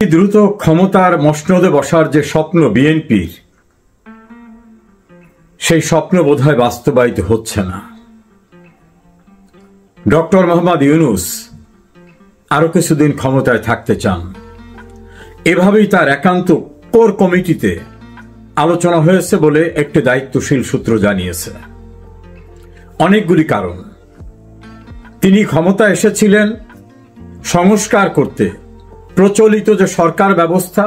দ্রুত ক্ষমতার মসনদে বসার যে স্বপ্ন বিএনপির, সেই স্বপ্ন বোধহয় বাস্তবায়িত হচ্ছে না। ডক্টর মোহাম্মদ ইউনূস আরো কিছুদিন ক্ষমতায় থাকতে চান। এভাবেই তার একান্ত কোর কমিটিতে আলোচনা হয়েছে বলে একটি দায়িত্বশীল সূত্র জানিয়েছে। অনেকগুলি কারণ। তিনি ক্ষমতা এসেছিলেন সংস্কার করতে। প্রচলিত যে সরকার ব্যবস্থা,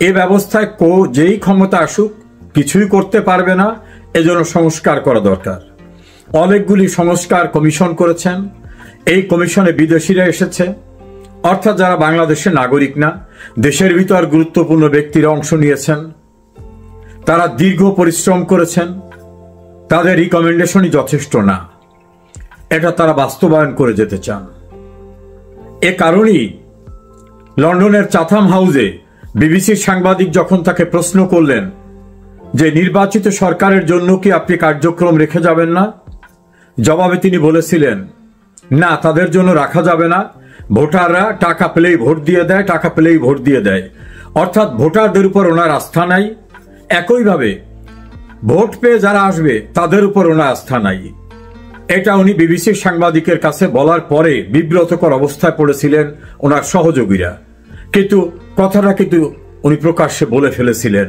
এ ব্যবস্থায় যেই ক্ষমতা আসুক কিছুই করতে পারবে না, এজন্য সংস্কার করা দরকার। অনেকগুলি সংস্কার কমিশন করেছেন। এই কমিশনে বিদেশিরা এসেছে, অর্থাৎ যারা বাংলাদেশের নাগরিক না, দেশের ভিতর গুরুত্বপূর্ণ ব্যক্তিরা অংশ নিয়েছেন। তারা দীর্ঘ পরিশ্রম করেছেন। তাদের রিকমেন্ডেশনই যথেষ্ট না, এটা তারা বাস্তবায়ন করে যেতে চান। এ কারণেই লন্ডনের চাথাম হাউসে বিবিসির সাংবাদিক যখন তাকে প্রশ্ন করলেন যে নির্বাচিত সরকারের জন্য কি আপনি কার্যক্রম রেখে যাবেন না, জবাবে তিনি বলেছিলেন না, তাদের জন্য রাখা যাবে না। ভোটাররা টাকা পেলেই ভোট দিয়ে দেয়, টাকা পেলেই ভোট দিয়ে দেয়, অর্থাৎ ভোটারদের উপর ওনার আস্থা নাই। একইভাবে ভোট পেয়ে যারা আসবে তাদের উপর ওনার আস্থা নাই। এটা উনি বিবিসির সাংবাদিকের কাছে বলার পরে বিব্রতকর অবস্থায় পড়েছিলেন ওনার সহযোগীরা। কিন্তু কথাটা উনি প্রকাশ্যে বলে ফেলেছিলেন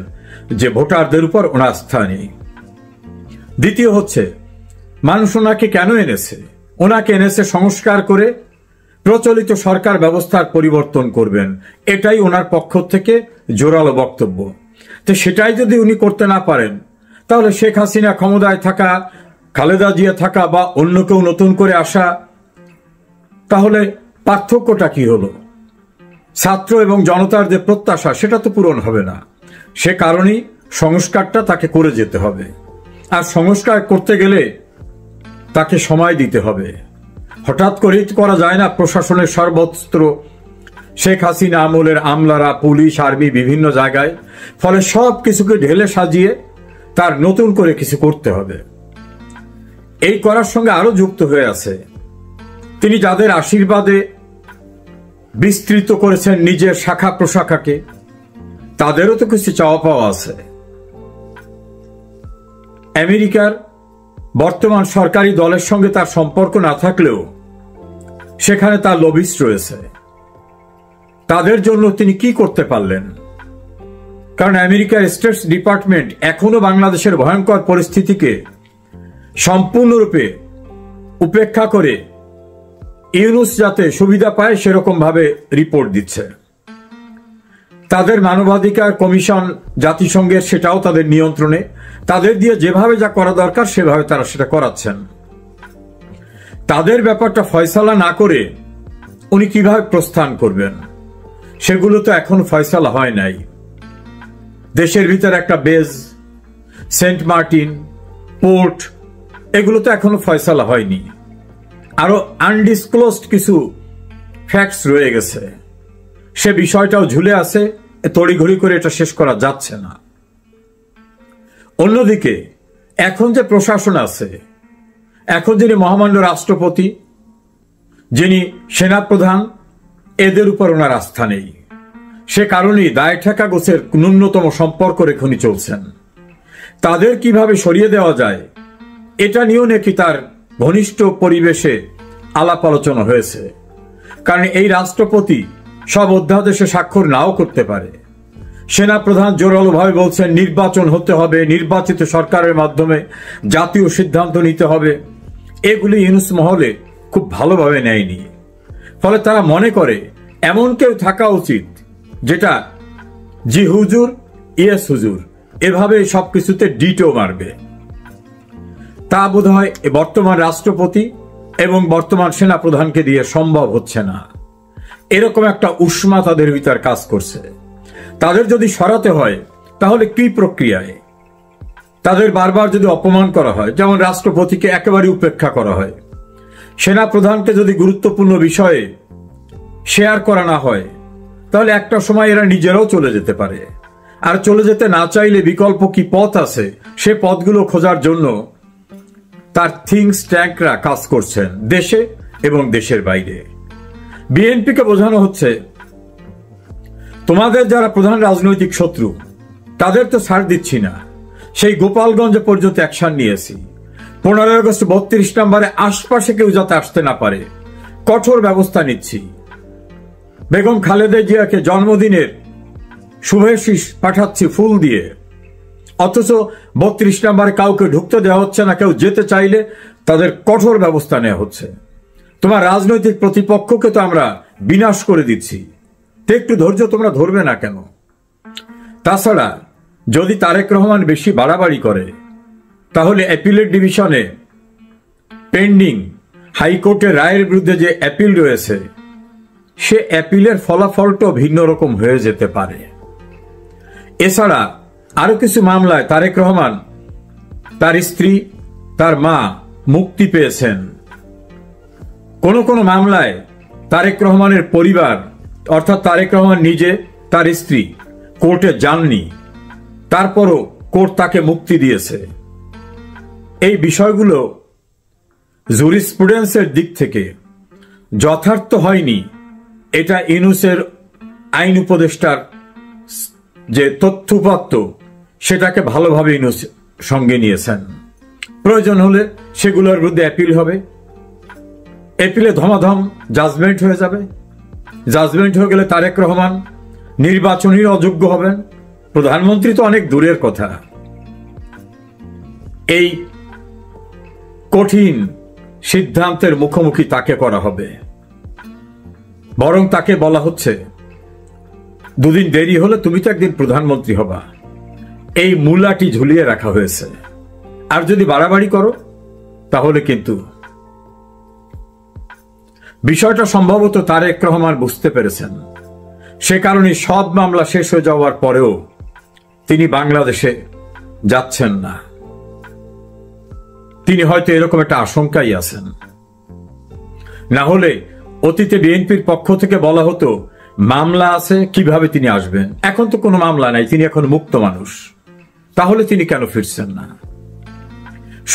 যে ভোটারদের উপর ওনার আস্থা নেই। দ্বিতীয় হচ্ছে, মানুষ ওনাকে কেন এনেছে? ওনাকে এনেছে সংস্কার করে প্রচলিত সরকার ব্যবস্থার পরিবর্তন করবেন, এটাই ওনার পক্ষ থেকে জোরালো বক্তব্য। তো সেটাই যদি উনি করতে না পারেন, তাহলে শেখ হাসিনা ক্ষমতায় থাকা, খালেদা জিয়া থাকা বা অন্য কেউ নতুন করে আসা, তাহলে পার্থক্যটা কি হলো? ছাত্র এবং জনতার যে প্রত্যাশা সেটা তো পূরণ হবে না। সে কারণেই সংস্কারটা তাকে করে যেতে হবে। আর সংস্কার করতে গেলে তাকে সময় দিতে হবে। হঠাৎ করেই করা যায় না। প্রশাসনের সর্বত্র শেখ হাসিনা আমলের আমলারা, পুলিশ, আর্মি বিভিন্ন জায়গায়, ফলে সব কিছুকে ঢেলে সাজিয়ে তার নতুন করে কিছু করতে হবে। এই করার সঙ্গে আরো যুক্ত হয়ে আছে তিনি যাদের আশীর্বাদে বিস্তৃত করেছেন নিজের শাখা প্রশাখাকে, তাদেরও তো কিছু চাওয়া পাওয়া আছে। আমেরিকার বর্তমান সরকারি দলের সঙ্গে তার সম্পর্ক না থাকলেও সেখানে তার লবিস্ট রয়েছে। তাদের জন্য তিনি কি করতে পারলেন? কারণ আমেরিকার স্টেট ডিপার্টমেন্ট এখনো বাংলাদেশের ভয়ঙ্কর পরিস্থিতিকে সম্পূর্ণরূপে উপেক্ষা করে ইউনূস যাতে সুবিধা পায় সেরকম ভাবে রিপোর্ট দিচ্ছে। তাদের মানবাধিকার কমিশন জাতিসংঘের, সেটাও তাদের নিয়ন্ত্রণে। তাদের দিয়ে যেভাবে যা করা দরকার সেভাবে তারা সেটা করাচ্ছেন। তাদের ব্যাপারটা ফয়সালা না করে উনি কিভাবে প্রস্থান করবেন, সেগুলো তো এখন ফয়সালা হয় নাই। দেশের ভিতর একটা বেজ, সেন্ট মার্টিন, পোর্ট, এগুলো তো এখনো ফয়সালা হয়নি। আরো আনডিসক্লোজড কিছু ফ্যাক্টস রয়ে গেছে, সে বিষয়টাও ঝুলে আছে। তড়িঘড়ি করে এটা শেষ করা যাচ্ছে না। অন্যদিকে এখন যে প্রশাসন আছে, এখন যিনি মহামান্য রাষ্ট্রপতি, যিনি সেনাপ্রধান, এদের উপর ওনার আস্থা নেই। সে কারণেই দায় ঠেকা গোছের ন্যূনতম সম্পর্ক রেখে উনি চলছেন। তাদের কিভাবে সরিয়ে দেওয়া যায় এটা নিয়েও নাকি তার ঘনিষ্ঠ পরিবেশে আলাপ আলোচনা হয়েছে। কারণ এই রাষ্ট্রপতি সব অধ্যাদেশে স্বাক্ষর নাও করতে পারে। সেনাপ্রধান জোরালোভাবে বলছেন নির্বাচন হতে হবে, নির্বাচিত সরকারের মাধ্যমে জাতীয় সিদ্ধান্ত নিতে হবে। এগুলি ইউনূস মহলে খুব ভালোভাবে নেয়নি। ফলে তারা মনে করে এমন কেউ থাকা উচিত যেটা জি হুজুর, ইয়েস হুজুর, এভাবে সবকিছুতে ডিটো মারবে। তা বোধহয় বর্তমান রাষ্ট্রপতি এবং বর্তমান সেনাপ্রধানকে দিয়ে সম্ভব হচ্ছে না। এরকম একটা উষ্মা তাদের ভিতর কাজ করছে। তাদের যদি সরাতে হয় তাহলে কি প্রক্রিয়ায়? তাদের বারবার যদি অপমান করা হয়, যেমন রাষ্ট্রপতিকে একেবারে উপেক্ষা করা হয়, সেনাপ্রধানকে যদি গুরুত্বপূর্ণ বিষয়ে শেয়ার করা না হয়, তাহলে একটা সময় এরা নিজেরাও চলে যেতে পারে। আর চলে যেতে না চাইলে বিকল্প কি পথ আছে, সে পথগুলো খোঁজার জন্য তার থিংস ট্যাঙ্করা কাজ করছেন দেশে এবং দেশের বাইরে। বিএনপিকে বোঝানো হচ্ছে তোমাদের যারা প্রধান রাজনৈতিক শত্রু তাদের তো ছাড় দিচ্ছি না, সেই গোপালগঞ্জ পর্যন্ত অ্যাকশন নিয়েছি। 15 আগস্ট 32 নম্বরে আশপাশে কেউ যাতে আসতে না পারে কঠোর ব্যবস্থা নিচ্ছি। বেগম খালেদা জিয়াকে জন্মদিনের শুভেচ্ছা পাঠাচ্ছি ফুল দিয়ে, অথচ 32 নম্বরে কাউকে ঢুকতে দেওয়া হচ্ছে না, কেউ যেতে চাইলে তাদের কঠোর ব্যবস্থা নেওয়া হচ্ছে। তোমার রাজনৈতিক প্রতিপক্ষকে তো আমরা বিনাশ করে দিচ্ছি, তো একটু ধৈর্য তোমরা ধরবে না কেন? তাছাড়া যদি তারেক রহমান বেশি বাড়াবাড়ি করে তাহলে অ্যাপিলেট ডিভিশনে পেন্ডিং হাইকোর্টের রায়ের বিরুদ্ধে যে অ্যাপিল রয়েছে সে অ্যাপিলের ফলাফলটাও ভিন্ন রকম হয়ে যেতে পারে। এছাড়া আরো কিছু মামলায় তারেক রহমান, তার স্ত্রী, তার মা মুক্তি পেয়েছেন। কোন কোন মামলায় তারেক রহমানের পরিবার অর্থাৎ তারেক রহমান নিজে, তার স্ত্রী কোর্টে যাননি, তারপরও কোর্ট তাকে মুক্তি দিয়েছে। এই বিষয়গুলো জুরিসপ্রুডেন্সের দিক থেকে যথার্থ হয়নি, এটা ইউনূসের আইন উপদেষ্টার যে তথ্যপাত্য সেটাকে ভালোভাবে ইউনূস সঙ্গে নিয়েছেন। প্রয়োজন হলে সেগুলোর বিরুদ্ধে অ্যাপিল হবে, অ্যাপিলে ধমাধম জাজমেন্ট হয়ে যাবে। জাজমেন্ট হয়ে গেলে তারেক রহমান নির্বাচনের অযোগ্য হবেন। প্রধানমন্ত্রী তো অনেক দূরের কথা, এই কঠিন সিদ্ধান্তের মুখোমুখি তাকে করা হবে। বরং তাকে বলা হচ্ছে দুদিন দেরি হলে তুমি তো একদিন প্রধানমন্ত্রী হবা, এই মূলাটি ঝুলিয়ে রাখা হয়েছে। আর যদি বাড়াবাড়ি করো তাহলে কিন্তু বিষয়টা সম্ভবত তারেক রহমান বুঝতে পেরেছেন। সে কারণে সব মামলা শেষ হয়ে যাওয়ার পরেও তিনি বাংলাদেশে যাচ্ছেন না। তিনি হয়তো এরকম একটা আশঙ্কাই আছেন। না হলে অতীতে বিএনপির পক্ষ থেকে বলা হতো মামলা আছে, কিভাবে তিনি আসবেন? এখন তো কোনো মামলা নাই, তিনি এখন মুক্ত মানুষ, তাহলে তিনি কেন ফিরছেন না?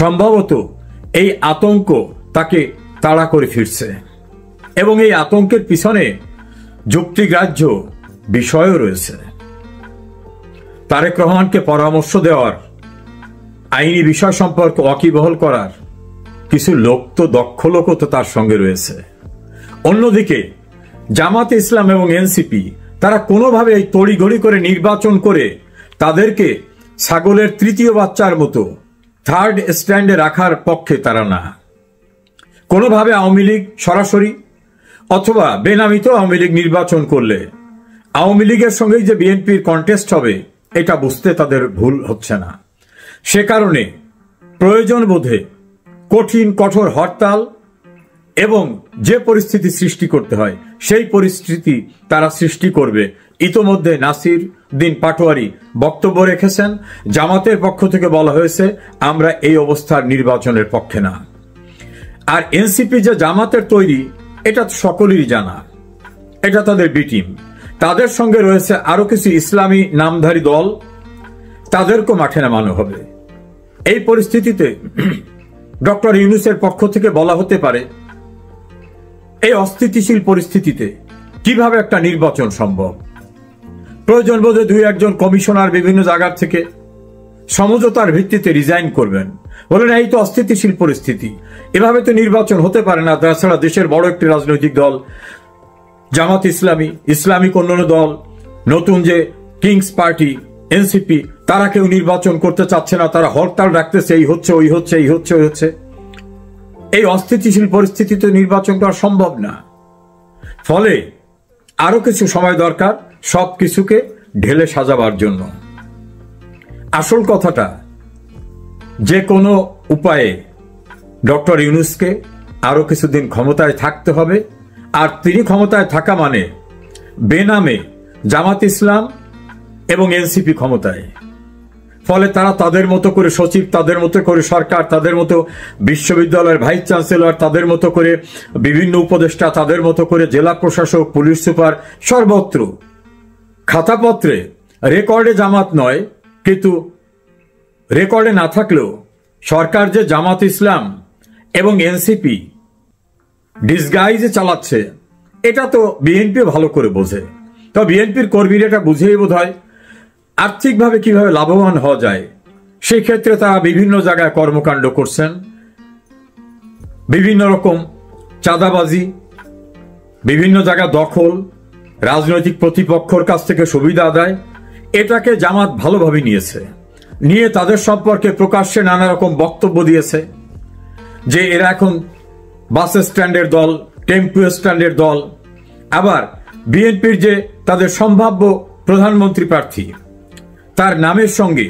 সম্ভবত এই আতঙ্ক তাকে তাড়া করে ফিরছে, এবং এই আতঙ্কের পিছনে যুক্তিগ্রাহ্য বিষয়ও রয়েছে। তারেক রহমানকে পরামর্শ দেওয়ার, আইনি বিষয় সম্পর্কে ওয়াকিবহাল করার কিছু লোক তো, দক্ষ লোকও তো তার সঙ্গে রয়েছে। অন্যদিকে জামাতে ইসলাম এবং এনসিপি তারা কোনোভাবে এই তড়িঘড়ি করে নির্বাচন করে তাদেরকে ছাগলের তৃতীয় বাচ্চার মতো থার্ড স্ট্যান্ডে রাখার পক্ষে তারা না। কোনোভাবে আওয়ামী লীগ সরাসরি অথবা বেনামিত আওয়ামী লীগ নির্বাচন করলে আওয়ামী লীগের সঙ্গেই যে বিএনপির কন্টেস্ট হবে এটা বুঝতে তাদের ভুল হচ্ছে না। সে কারণে প্রয়োজন বোধে কঠিন কঠোর হরতাল এবং যে পরিস্থিতি সৃষ্টি করতে হয় সেই পরিস্থিতি তারা সৃষ্টি করবে। ইতোমধ্যে নাসির উদ্দিন পাটোয়ারি বক্তব্য রেখেছেন, জামাতের পক্ষ থেকে বলা হয়েছে আমরা এই অবস্থার নির্বাচনের পক্ষে না। আর এনসিপি যে জামাতের তৈরি এটা সকলেরই জানা, এটা তাদের বি টিম। তাদের সঙ্গে রয়েছে আরো কিছু ইসলামী নামধারী দল, তাদেরকেও মাঠে নামানো হবে। এই পরিস্থিতিতে ডক্টর ইউনূসের পক্ষ থেকে বলা হতে পারে এই অস্থিতিশীল পরিস্থিতিতে কিভাবে একটা নির্বাচন সম্ভব। প্রয়োজন বোধে 2-1 কমিশনার বিভিন্ন জায়গা থেকে সমঝোতার ভিত্তিতে রিজাইন করবেন, বলেন এই তো অস্থিতিশীল পরিস্থিতি, এভাবে তো নির্বাচন হতে পারে না। তাছাড়া দেশের বড় একটি রাজনৈতিক দল জামাত ইসলামী, ইসলামিক অন্যান্য দল, নতুন যে কিংস পার্টি এনসিপি, তারা কেউ নির্বাচন করতে চাচ্ছে না, তারা হরতাল রাখতেছে, এই হচ্ছে ওই হচ্ছে এই হচ্ছে ওই হচ্ছে। এই অস্থিতিশীল পরিস্থিতিতে নির্বাচন করা সম্ভব না। ফলে আরো কিছু সময় দরকার সবকিছুকে ঢেলে সাজাবার জন্য। আসল কথাটা যে কোনো উপায়ে ডক্টর ইউনূসকে আরো কিছুদিন ক্ষমতায় থাকতে হবে। আর তিনি ক্ষমতায় থাকা মানে বেনামে জামাত ইসলাম এবং এনসিপি ক্ষমতায়। ফলে তারা তাদের মতো করে সচিব, তাদের মতো করে সরকার, তাদের মতো বিশ্ববিদ্যালয়ের ভাইস চ্যান্সেলর, তাদের মতো করে বিভিন্ন উপদেষ্টা, তাদের মতো করে জেলা প্রশাসক, পুলিশ সুপার, সর্বত্র খাতাপত্রে রেকর্ডে জামাত নয়, কিন্তু রেকর্ডে না থাকলেও সরকার যে জামাত ইসলাম এবং এনসিপি ডিসগাইজে চালাচ্ছে এটা তো বিএনপি ভালো করে বোঝে। তো বিএনপির কর্মীরা এটা বুঝেই বোধ হয় আর্থিকভাবে কিভাবে লাভবান হওয়া যায়, সেই ক্ষেত্রে তারা বিভিন্ন জায়গায় কর্মকাণ্ড করছেন, বিভিন্ন রকম চাঁদাবাজি, বিভিন্ন জায়গা দখল, রাজনৈতিক প্রতিপক্ষের কাছ থেকে সুবিধা আদায়, এটাকে জামাত ভালোভাবে নিয়ে তাদের সম্পর্কে প্রকাশ্যে নানা রকম বক্তব্য দিয়েছে যে এরা এখন বাস স্ট্যান্ডের দল, টেম্পো স্ট্যান্ডের দল। আবার বিএনপির যে তাদের সম্ভাব্য প্রধানমন্ত্রী প্রার্থী, তার নামের সঙ্গে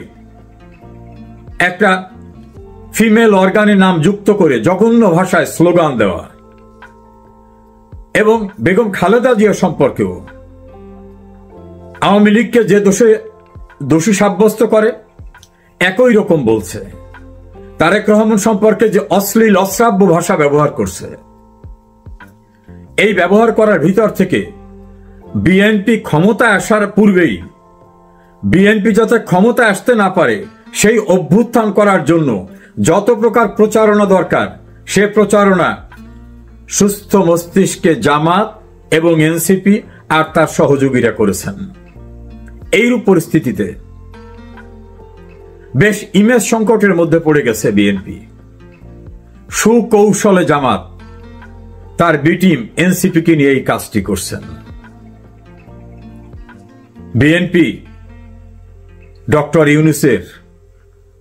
একটা ফিমেল অর্গানের নাম যুক্ত করে জঘন্য ভাষায় স্লোগান দেওয়া, এবং বেগম খালেদা জিয়া সম্পর্কেও আওয়ামী লীগকে যে দোষী সাব্যস্ত করে একই রকম বলছে। তারেক রহমান সম্পর্কে যে অশ্লীল অশ্রাব্য ভাষা ব্যবহার করছে, এই ব্যবহার করার ভিতর থেকে বিএনপি ক্ষমতা আসার পূর্বেই বিএনপি যাতে ক্ষমতা আসতে না পারে সেই অভ্যুত্থান করার জন্য যত প্রকার প্রচারণা দরকার, সে প্রচারণা সুস্থ মস্তিষ্কে জামাত এবং এনসিপি আর তার সহযোগীরা করেছেন। এইরূপ পরিস্থিতিতে বেশ ইমেজ সংকটের মধ্যে পড়ে গেছে বিএনপি। সুকৌশলে জামাত তার বি টিম এনসিপিকে নিয়ে এই কাজটি করছেন। বিএনপি ডক্টর ইউনূসের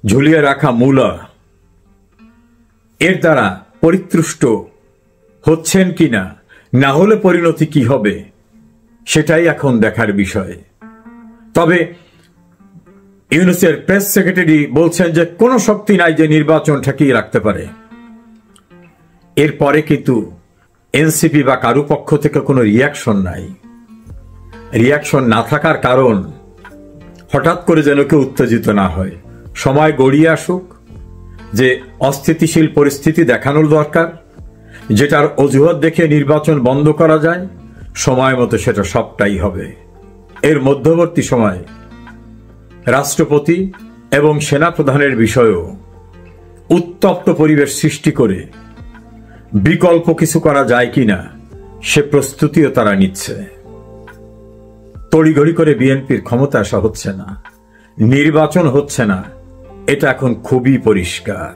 ঝুলিয়ে রাখা মূলা এর দ্বারা পরিতুষ্ট হচ্ছেন কিনা, না হলে পরিণতি কি হবে, সেটাই এখন দেখার বিষয়। তবে ইউনূসের প্রেস সেক্রেটারি বলছেন যে কোনো শক্তি নাই যে নির্বাচন ঠেকিয়ে রাখতে পারে। এরপরে কিন্তু এনসিপি বা কারো পক্ষ থেকে কোনো রিয়াকশন নাই। রিয়াকশন না থাকার কারণ, হঠাৎ করে যেন কেউ উত্তেজিত না হয়, সময় গড়িয়ে আসুক, যে অস্থিতিশীল পরিস্থিতি দেখানোর দরকার, যেটার অজুহাত দেখে নির্বাচন বন্ধ করা যায়, সময় মতো সেটা সবটাই হবে। এর মধ্যবর্তী সময় রাষ্ট্রপতি এবং সেনাপ্রধানের বিষয়েও উত্তপ্ত পরিবেশ সৃষ্টি করে বিকল্প কিছু করা যায় কিনা সে প্রস্তুতিও তারা নিচ্ছে। তড়িঘড়ি করে বিএনপির ক্ষমতা আসা হচ্ছে না, নির্বাচন হচ্ছে না, এটা এখন খুবই পরিষ্কার।